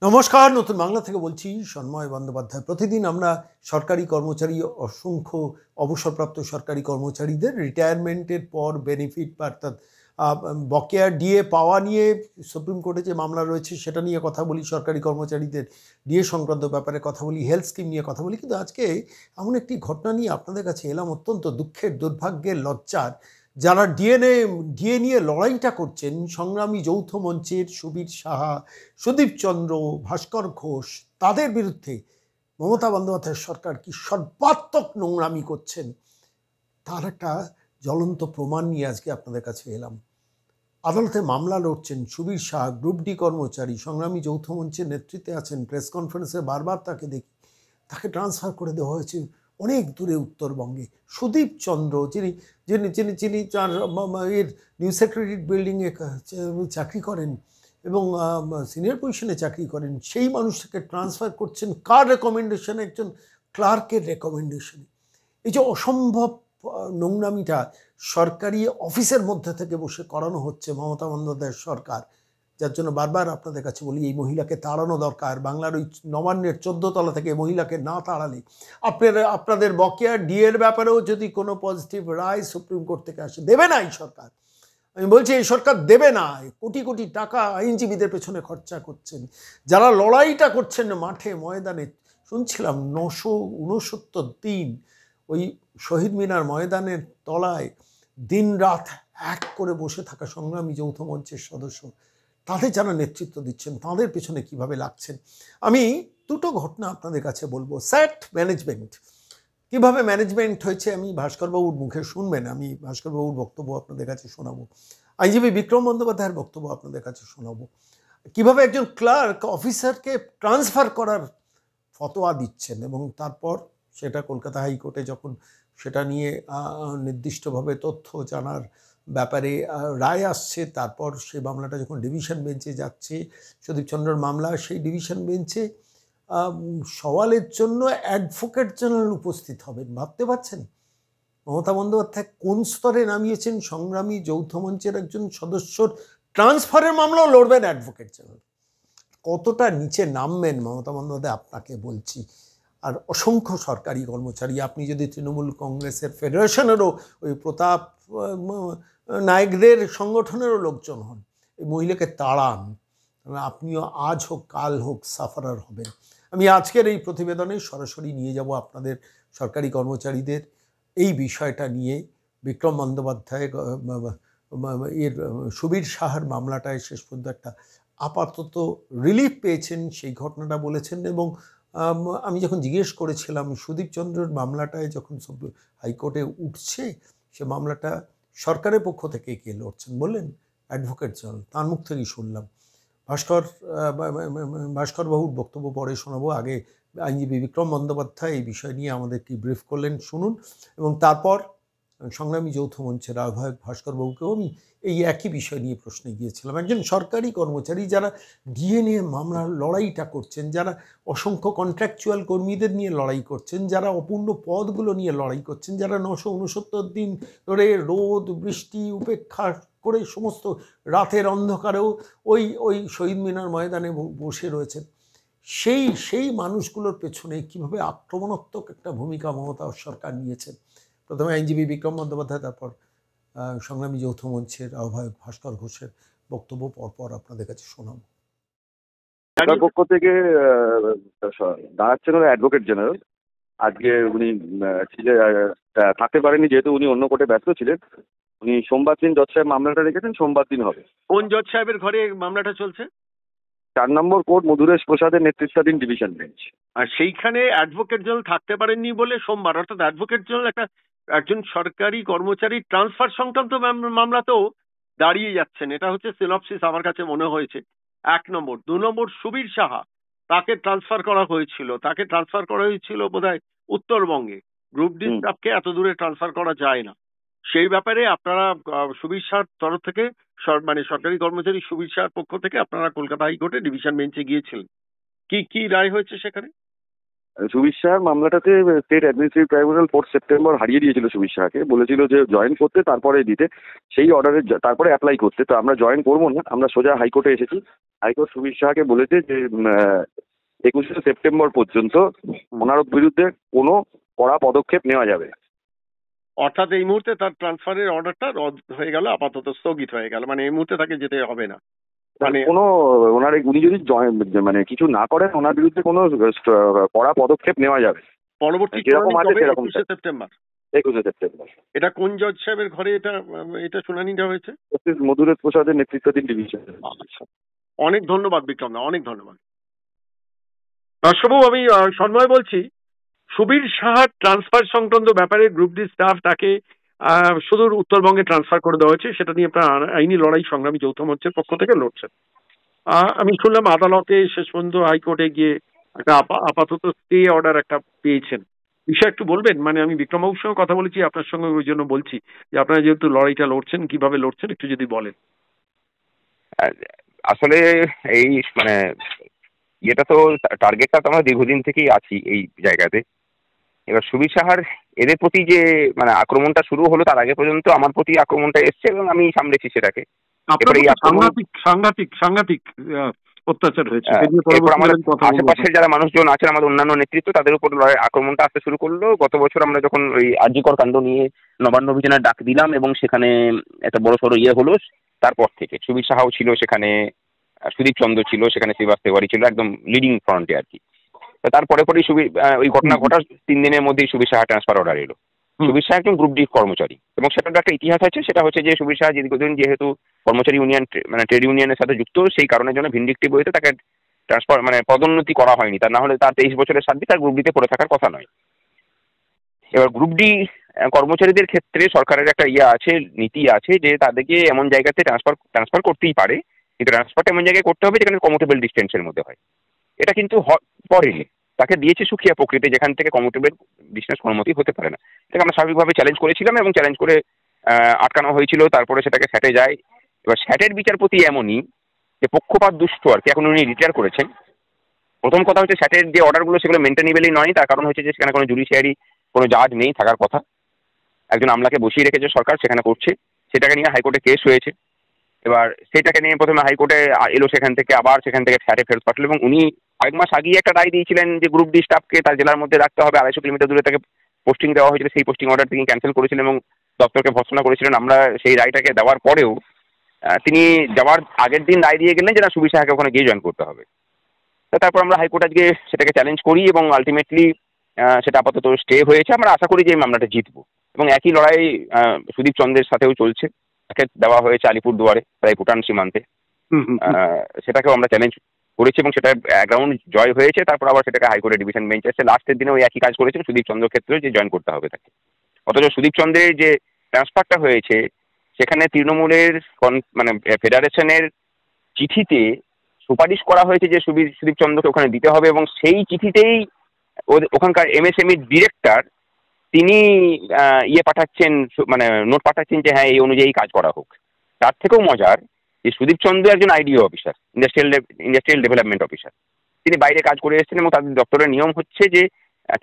নমস্কার, নতুন বাংলা থেকে বলছি সন্ময় বন্দ্যোপাধ্যায়। প্রতিদিন আমরা সরকারি কর্মচারী, অসংখ্য অবসরপ্রাপ্ত সরকারি কর্মচারীদের রিটায়ারমেন্টের পর বেনিফিট বা অর্থাৎ বকেয়া ডিএ পাওয়া নিয়ে সুপ্রিম কোর্টে যে মামলা রয়েছে সেটা নিয়ে কথা বলি, সরকারি কর্মচারীদের ডিএ সংক্রান্ত ব্যাপারে কথা বলি, হেলথ স্কিম নিয়ে কথা বলি। কিন্তু আজকে এমন একটি ঘটনা নিয়ে আপনাদের কাছে এলাম, অত্যন্ত দুঃখের, দুর্ভাগ্যের, লজ্জার। যারা ডিএ নিয়ে লড়াইটা করছেন, সংগ্রামী যৌথ মঞ্চের সুবীর সাহা, সুদীপ চন্দ্র, ভাস্কর ঘোষ, তাদের বিরুদ্ধে মমতা বন্দ্যোপাধ্যায়ের সরকার কি সর্বাত্মক নোংরামি করছেন তার একটা জ্বলন্ত প্রমাণ নিয়ে আজকে আপনাদের কাছে এলাম। আদালতে মামলা লড়ছেন সুবীর শাহ, গ্রুপ ডি কর্মচারী, সংগ্রামী যৌথ মঞ্চের নেতৃত্বে আছেন। প্রেস কনফারেন্সে বারবার তাকে দেখি, তাকে ট্রান্সফার করে দেওয়া হয়েছে অনেক দূরে উত্তরবঙ্গে। সুদীপ চন্দ্র, যিনি যিনি যিনি যিনি তার এর নিউ সেক্রেটারিয়েট বিল্ডিংয়ে চাকরি করেন এবং সিনিয়র পজিশনে চাকরি করেন, সেই মানুষটাকে ট্রান্সফার করছেন কার রেকমেন্ডেশনে? একজন ক্লার্কের রেকমেন্ডেশনে। এই যে অসম্ভব নোংরামিটা সরকারি অফিসের মধ্যে থেকে বসে করানো হচ্ছে মমতা বন্দ্যোপাধ্যায়ের সরকার, যার জন্য বারবার আপনাদের কাছে বলি এই মহিলাকে তাড়ানো দরকার। বাংলার ওই নবান্নের 14 তলা থেকে মহিলাকে না তাড়ালে আপনাদের বকেয়া ডিএর ব্যাপারেও যদি কোনো পজিটিভ রায় সুপ্রিম কোর্ট থেকে আসে, দেবে না এই সরকার। আমি বলছি এই সরকার দেবে না। কোটি কোটি টাকা আইনজীবীদের পেছনে খরচা করছেন, যারা লড়াইটা করছেন মাঠে ময়দানে। শুনছিলাম 969 দিন ওই শহীদ মিনার ময়দানের তলায় দিন রাত এক করে বসে থাকা সংগ্রামী যৌথ মঞ্চের সদস্য, তাদের যারা নেতৃত্ব দিচ্ছেন তাদের পেছনে কিভাবে লাগছেন। আমি দুটো ঘটনা আপনাদের কাছে বলবো। স্যাট ম্যানেজমেন্ট, কিভাবে ম্যানেজমেন্ট হয়েছে আমি ভাস্করবাবুর মুখে শুনবেন, আমি ভাস্করবাবুর বক্তব্য আপনাদের কাছে শোনাবো। আইনজীবী বিক্রম বন্দ্যোপাধ্যায়ের বক্তব্য আপনাদের কাছে শোনাবো। কিভাবে একজন ক্লার্ক অফিসারকে ট্রান্সফার করার ফতোয়া দিচ্ছেন এবং তারপর সেটা কলকাতা হাইকোর্টে যখন সেটা নিয়ে নির্দিষ্টভাবে তথ্য জানার ব্যাপারে রায় আসছে, তারপর সেই মামলাটা যখন ডিভিশন বেঞ্চে যাচ্ছে, সুদীপ চন্দ্রর মামলা, সেই ডিভিশন বেঞ্চে সওয়ালের জন্য অ্যাডভোকেট জেনারেল উপস্থিত হবেন। ভাবতে পারছেন মমতা বন্দ্যোপাধ্যায় কোন স্তরে নামিয়েছেন? সংগ্রামী যৌথ মঞ্চের একজন সদস্যর ট্রান্সফারের মামলাও লড়বেন অ্যাডভোকেট জেনারেল। কতটা নিচে নামবেন মমতা বন্দ্যোপাধ্যায় আপনাকে বলছি। আর অসংখ্য সরকারি কর্মচারী, আপনি যদি তৃণমূল কংগ্রেসের ফেডারেশনেরও ওই প্রতাপ নায়কদের সংগঠনেরও লোকজন হন, এই মহিলাকে তাড়ান, আপনিও আজ হোক কাল হোক সাফারার হবেন। আমি আজকের এই প্রতিবেদনে সরাসরি নিয়ে যাব আপনাদের সরকারি কর্মচারীদের এই বিষয়টা নিয়ে। বিক্রম বন্দ্যোপাধ্যায় এর সুবীর শাহর মামলাটায় শেষ পর্যন্ত একটা আপাতত রিলিফ পেয়েছেন, সেই ঘটনাটা বলেছেন। এবং আমি যখন জিজ্ঞেস করেছিলাম সুদীপ চন্দ্রের মামলাটায় যখন হাইকোর্টে উঠছে, সে মামলাটা সরকারের পক্ষ থেকে কে লড়ছেন বললেন অ্যাডভোকেট জেনারেল। তার মুখ থেকেই শুনলাম। ভাস্করবাবুর বক্তব্য পরে শোনাবো। আগে আইনজীবী বিক্রম বন্দ্যোপাধ্যায় এই বিষয় নিয়ে আমাদের কি ব্রিফ করলেন শুনুন, এবং তারপর সংগ্রামী যৌথ মঞ্চের আহ্বায়ক ভাস্করবাবুকেও আমি এই একই বিষয় নিয়ে প্রশ্নে গিয়েছিলাম। একজন সরকারি কর্মচারী যারা ডিএ নিয়ে মামলার লড়াইটা করছেন, যারা অসংখ্য কন্ট্রাকচুয়াল কর্মীদের নিয়ে লড়াই করছেন, যারা অপূর্ণ পদগুলো নিয়ে লড়াই করছেন, যারা 969 দিন ধরে রোদ বৃষ্টি উপেক্ষা করে সমস্ত রাতের অন্ধকারেও ওই শহীদ মিনার ময়দানে বসে রয়েছেন, সেই মানুষগুলোর পেছনে কিভাবে আক্রমণাত্মক একটা ভূমিকা মমতা সরকার নিয়েছেন। প্রথমে আইনজীবী বিক্রম বন্দ্যোপাধ্যায়, তারপর সংগ্রামী যৌথ মঞ্চের আহ্বায়ক ভাস্কর ঘোষের বক্তব্য পরপর আপনাদের কাছে শোনাব। সরকার পক্ষ থেকে দাঁড়াচ্ছেন অ্যাডভোকেট জেনারেল। আজকে উনি থাকতে পারেননি, যেহেতু উনি অন্য কোর্টে ব্যস্ত ছিলেন। উনি সোমবার দিন জজ সাহেব মামলাটা রেখেছেন, সোমবার দিন হবে। কোন জজ সাহেবের ঘরে মামলাটা চলছে? 4 নম্বর কোর্ট, মধুরেশ প্রসাদের নেতৃত্বাধীন ডিভিশন বেঞ্চ। আর সেইখানে অ্যাডভোকেট জেনারেল থাকতে পারেননি বলে সোমবার, অর্থাৎ অ্যাডভোকেট জেনারেল একজন সরকারি কর্মচারী ট্রান্সফার সংক্রান্ত মামলাতেও দাঁড়িয়ে যাচ্ছেন। এটা হচ্ছে সিনপসিস আমার কাছে মনে হয়েছে। 1 নম্বর। 2 নম্বর, সুবীর সাহা, তাকে ট্রান্সফার করা হয়েছিল বোধহয় উত্তরবঙ্গে। গ্রুপ ডি স্টাফকে এত দূরে ট্রান্সফার করা যায় না। সেই ব্যাপারে আপনারা সুবীর শাহর তরফ থেকে সরকারি কর্মচারী সুবীর শাহর পক্ষ থেকে আপনারা কলকাতা হাইকোর্টে ডিভিশন বেঞ্চে গিয়েছিলেন। কি রায় হয়েছে সেখানে? সুবীর শাহর মামলাটাতে স্টেট অ্যাডমিনিস্ট্রেটিভ ট্রাইব্যুনাল 4 সেপ্টেম্বর হারিয়ে দিয়েছিল সুবীর শাহকে, বলেছিল যে জয়েন করতে তারপরে দিতে, সেই অর্ডারে তারপরে অ্যাপ্লাই করতে। তো আমরা জয়েন করবো না, আমরা সোজা হাইকোর্টে এসেছি। হাইকোর্ট সুবীর শাহকে বলেছে যে 21শে সেপ্টেম্বর পর্যন্ত ওনার বিরুদ্ধে কোনো কড়া পদক্ষেপ নেওয়া যাবে। অর্থাৎ এই মুহূর্তে তার ট্রান্সফারের অর্ডারটা রদ হয়ে গেল, আপাতত স্থগিত হয়ে গেল, মানে এই মুহূর্তে তাকে যেতে হবে না। মানে কোনো উনি যদি মানে কিছু না করেন ওনার বিরুদ্ধে কোনো কড়া পদক্ষেপ নেওয়া যাবে। পরবর্তী যেরকম শুনানি আছে কবে? সেরকম 21শে সেপ্টেম্বর। 21শে সেপ্টেম্বর। এটা কোন জজ সাহেবের ঘরে এটা এটা শুনানিটা হয়েছে? জাস্টিস মধুরেশ প্রসাদের নেতৃত্বাধীন ডিভিশন। আচ্ছা, অনেক ধন্যবাদ বিক্রম দা, অনেক ধন্যবাদ। দর্শকবাবু, আমি সন্ময় বলছি। সুবীর সাহার ট্রান্সফার সংক্রান্ত ব্যাপারে গ্রুপ ডি স্টাফ তাকে সুদূর উত্তরবঙ্গে ট্রান্সফার করে দেওয়া হয়েছে, সেটা নিয়ে আপনার আইনি লড়াই সংগ্রামী যৌথ মঞ্চের পক্ষ থেকে লড়ছেন। আমি শুনলাম আদালতে শেষ পর্যন্ত হাইকোর্টে গিয়ে একটা আপাতত স্টে অর্ডার একটা পেয়েছেন। বিষয় একটু বলবেন? মানে আমি বিক্রমবাবুর সঙ্গে কথা বলেছি আপনার সঙ্গে, ওই জন্য বলছি যে আপনারা যেহেতু লড়াইটা লড়ছেন, কিভাবে লড়ছেন একটু যদি বলেন। আসলে এই মানে এটা তো টার্গেটটা তো আমরা দীর্ঘদিন থেকেই আছি এই জায়গাতে। এবার সুবীর সাহার এদের প্রতি যে মানে আক্রমণটা শুরু হলো, তার আগে পর্যন্ত আমার প্রতি আক্রমণটা এসছে এবং আমি সামলেছি সেটাকে। সাংঘাতিক অত্যাচার হয়েছে। এরপর আমাদের আশেপাশের যারা মানুষজন আছেন, আমাদের অন্যান্য নেতৃত্ব, তাদের উপর আক্রমণটা আসতে শুরু করলো। গত বছর আমরা যখন ওই আরজিকর কাণ্ড নিয়ে নবান্ন অভিযানের ডাক দিলাম এবং সেখানে একটা বড় সড়ো ছিল, তারপর থেকে সুবীর সাহাও ছিল সেখানে, সুদীপ চন্দ্র ছিল সেখানে, শ্রীবাস তেওয়ারি ছিল, একদম লিডিং ফ্রন্টে আর কি। তারপরে পরেই ওই ঘটনা ঘটার 3 দিনের মধ্যেই সুবীর সাহা ট্রান্সফার অর্ডার এলো। সুবীর শাহ একজন গ্রুপ ডি কর্মচারী এবং সেটার একটা ইতিহাস আছে। সেটা হচ্ছে যে সুবীর শাহ দীর্ঘদিন যেহেতু কর্মচারী ইউনিয়ন মানে ট্রেড ইউনিয়নের সাথে যুক্ত, সেই কারণের জন্য ভিন্ডিকটিভ হয়েছে তাকে ট্রান্সফার মানে পদোন্নতি করা হয়নি। তার না হলে তার 23 বছরের সার্ভিস তার গ্রুপ ডিতে পড়ে থাকার কথা নয়। এবার গ্রুপ ডি কর্মচারীদের ক্ষেত্রে সরকারের একটা আছে, নীতি আছে যে তাদেরকে এমন জায়গাতে ট্রান্সফার করতেই পারে, কিন্তু ট্রান্সফারটা এমন জায়গায় করতে হবে যেখানে কমিউটেবল ডিস্টেন্সের মধ্যে হয়। এটা কিন্তু পড়েনি, তাকে দিয়েছে সুখিয়া প্রকৃতি, যেখান থেকে কমিউটেবল ডিস্টেন্স অনুমতি হতে পারে না। এটাকে আমরা স্বাভাবিকভাবে চ্যালেঞ্জ করেছিলাম এবং চ্যালেঞ্জ করে আটকানো হয়েছিল। তারপরে সেটাকে স্যাটে যায়। এবার স্যাটের বিচারপতি এমনই যে পক্ষপাত দুষ্ট আর কি, এখন উনি রিটায়ার করেছেন। প্রথম কথা হচ্ছে স্যাটের যে অর্ডারগুলো সেগুলো মেনটেনেবলই নয়। তার কারণ হচ্ছে যে সেখানে কোনো জুডিশিয়ারি কোনো জাজ নেই থাকার কথা, একজন আমলাকে বসিয়ে রেখেছে সরকার, সেখানে করছে। সেটাকে নিয়ে হাইকোর্টে কেস হয়েছে। এবার সেটাকে নিয়ে প্রথমে হাইকোর্টে এলো, সেখান থেকে আবার সেখান থেকে স্যাটে ফেরত পাঠালো এবং উনি কয়েক মাস আগেই একটা রায় দিয়েছিলেন যে গ্রুপ ডি স্টাফকে তার জেলার মধ্যে রাখতে হবে, 250 কিলোমিটার দূরে তাকে পোস্টিং দেওয়া হয়েছিল। সেই পোস্টিং অর্ডার তিনি ক্যান্সেল করেছিলেন এবং দপ্তরকে ভর্ৎসনা করেছিলেন। আমরা সেই রায়টাকে দেওয়ার পরেও তিনি যাওয়ার আগের দিন রায় দিয়ে গেলেন যে না, সুবীর সাহাকে ওখানে গিয়ে জয়েন করতে হবে। তারপর আমরা হাইকোর্ট আজকে সেটাকে চ্যালেঞ্জ করি এবং আলটিমেটলি সেটা আপাতত স্টে হয়েছে। আমরা আশা করি যে এই মামলাটা জিতবো এবং একই লড়াই সুদীপ চন্দ্রের সাথেও চলছে। তাকে দেওয়া হয়েছে আলিপুরদুয়ারে, প্রায় ভুটান সীমান্তে। সেটাকেও আমরা চ্যালেঞ্জ করেছি এবং সেটা গ্রাউন্ড জয় হয়েছে। তারপর আবার সেটাকে হাইকোর্টের ডিভিশন বেঞ্চ এসে লাস্টের দিনে ওই একই কাজ করেছেন সুদীপ চন্দ্রের ক্ষেত্রে, যে জয়েন করতে হবে তাকে। অথচ সুদীপ চন্দ্রের যে ট্রান্সফারটা হয়েছে সেখানে তৃণমূলের মানে ফেডারেশনের চিঠিতে সুপারিশ করা হয়েছে যে সুদীপ চন্দ্রকে ওখানে দিতে হবে এবং সেই চিঠিতেই ওখানকার এমএসএমই ডিরেক্টর তিনি পাঠাচ্ছেন, মানে নোট পাঠাচ্ছেন যে হ্যাঁ এই অনুযায়ী কাজ করা হোক। তার থেকেও মজার যে সুদীপ চন্দ্র একজন আইডিও অফিসার, ইন্ডাস্ট্রিয়াল ডেভেলপমেন্ট অফিসার। তিনি বাইরে কাজ করে এসেছেন এবং তাদের দপ্তরের নিয়ম হচ্ছে যে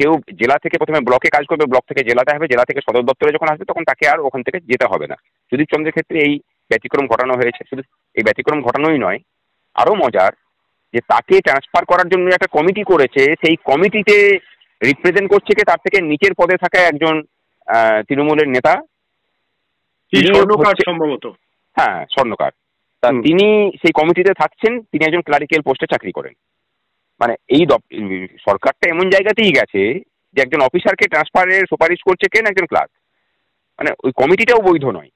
কেউ জেলা থেকে প্রথমে ব্লকে কাজ করবে, ব্লক থেকে জেলাতে হবে, জেলা থেকে সদর দপ্তরে যখন আসবে তখন তাকে আর ওখান থেকে যেতে হবে না। সুদীপ চন্দ্রের ক্ষেত্রে এই ব্যতিক্রম ঘটানো হয়েছে। শুধু এই ব্যতিক্রম ঘটানোই নয়, আরও মজার যে তাকে ট্রান্সফার করার জন্য একটা কমিটি করেছে, সেই কমিটিতে রিপ্রেজেন্ট করছে কে তার থেকে নিচের পদে থাকা একজন তৃণমূলের নেতা, সম্ভবত হ্যাঁ স্বর্ণকার। তা তিনি সেই কমিটিতে থাকছেন, তিনি একজন ক্লারিক্যাল পোস্টে চাকরি করেন। মানে এই সরকারটা এমন জায়গাতেই গেছে যে একজন অফিসারকে ট্রান্সফারের সুপারিশ করছে কেন একজন ক্লার্ক, মানে ওই কমিটিটাও বৈধ নয়।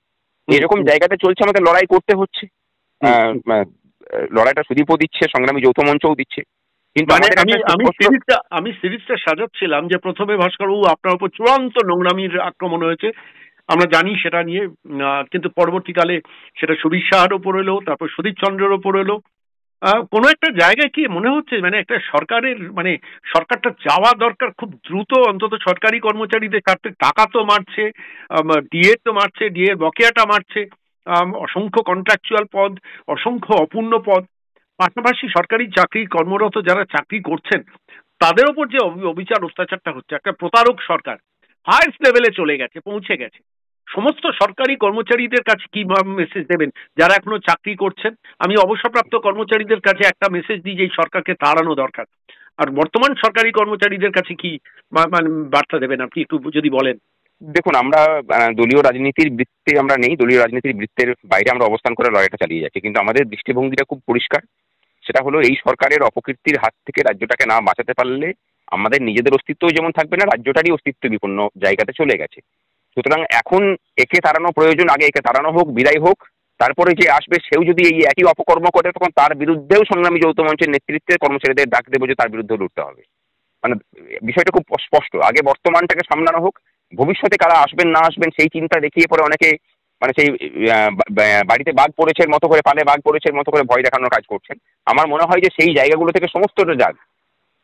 এরকম জায়গাতে চলছে, আমাদের লড়াই করতে হচ্ছে। লড়াইটা সুদীপও দিচ্ছে, সংগ্রামী যৌথ মঞ্চও দিচ্ছে। কিন্তু আমি সিরিজটা সাজাচ্ছিলাম যে প্রথমে ভাস্করবাবু আপনার উপর চূড়ান্ত নোংরামির আক্রমণ হয়েছে, আমরা জানি সেটা নিয়ে, কিন্তু পরবর্তীকালে সেটা সুবীর সাহার ওপর এলো, তারপর সুদীপ চন্দ্রের ওপর এলো। কোনো একটা জায়গায় কি মনে হচ্ছে মানে একটা সরকারের মানে সরকারটা যাওয়া দরকার খুব দ্রুত, অন্তত সরকারি কর্মচারীদের স্বার্থে। টাকা তো মারছে, ডিএ তো মারছে, ডিএর বকেয়াটা মারছে, অসংখ্য কন্ট্রাকচুয়াল পদ, অসংখ্য অপূর্ণ পদ। পাশাপাশি সরকারি চাকরি কর্মরত যারা চাকরি করছেন তাদের ওপর যে অবিচার অত্যাচারটা হচ্ছে, একটা প্রতারক সরকার হাইস্ট লেভেলে চলে গেছে, পৌঁছে গেছে। সমস্ত সরকারি কর্মচারীদের কাছে কি মেসেজ দেবেন যারা এখনো চাকরি করছেন? আমি অবসরপ্রাপ্ত কর্মচারীদের কাছে একটা মেসেজ দিই যে এই সরকারকে তাড়ানো দরকার। আর বর্তমান সরকারি কর্মচারীদের কাছে কি মানে বার্তা দেবেন আপনি একটু যদি বলেন? দেখুন, আমরা দলীয় রাজনীতির বৃত্তে আমরা নেই, দলীয় রাজনীতির বৃত্তের বাইরে আমরা অবস্থান করে লড়াইটা চালিয়ে যাচ্ছি, কিন্তু আমাদের দৃষ্টিভঙ্গিটা খুব পরিষ্কার। সেটা হলো এই সরকারের অপকীর্তির হাত থেকে রাজ্যটাকে না বাঁচাতে পারলে আমাদের নিজেদের অস্তিত্বও যেমন থাকবে না, রাজ্যটারই অস্তিত্ব বিপন্ন জায়গাতে চলে গেছে। সুতরাং এখন একে তাড়ানো প্রয়োজন, আগে একে তাড়ানো হোক, বিদায় হোক, তারপরে যে আসবে সেও যদি এই একই অপকর্ম করে তখন তার বিরুদ্ধেও সংগ্রামী যৌথ মঞ্চের নেতৃত্বে কর্মচারীদের ডাক দেবো যে তার বিরুদ্ধে লড়তে হবে। মানে বিষয়টা খুব স্পষ্ট, আগে বর্তমানটাকে সামলানো হোক, ভবিষ্যতে কারা আসবেন না আসবেন সেই চিন্তা দেখিয়ে পরে অনেকে মানে সেই বাড়িতে বাঘ পড়েছে মতো করে, পালে বাঘ পড়েছে মতো করে ভয় দেখানোর কাজ করছেন। আমার মনে হয় যে সেই জায়গাগুলো থেকে সমস্তটা যাক,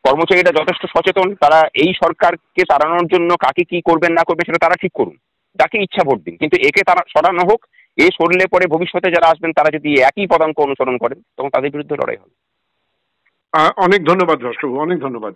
কর্মচারীরা যথেষ্ট সচেতন, তারা এই সরকারকে তাড়ানোর জন্য কাকে কি করবেন না করবেন সেটা তারা ঠিক করুন, যাকে ইচ্ছা ভোট দিন, কিন্তু একে তারা সরানো হোক। এ সরলে পরে ভবিষ্যতে যারা আসবেন তারা যদি একই পদাঙ্ক অনুসরণ করেন তখন তাদের বিরুদ্ধে লড়াই হবে। অনেক ধন্যবাদ ধর্ষবাবু, অনেক ধন্যবাদ।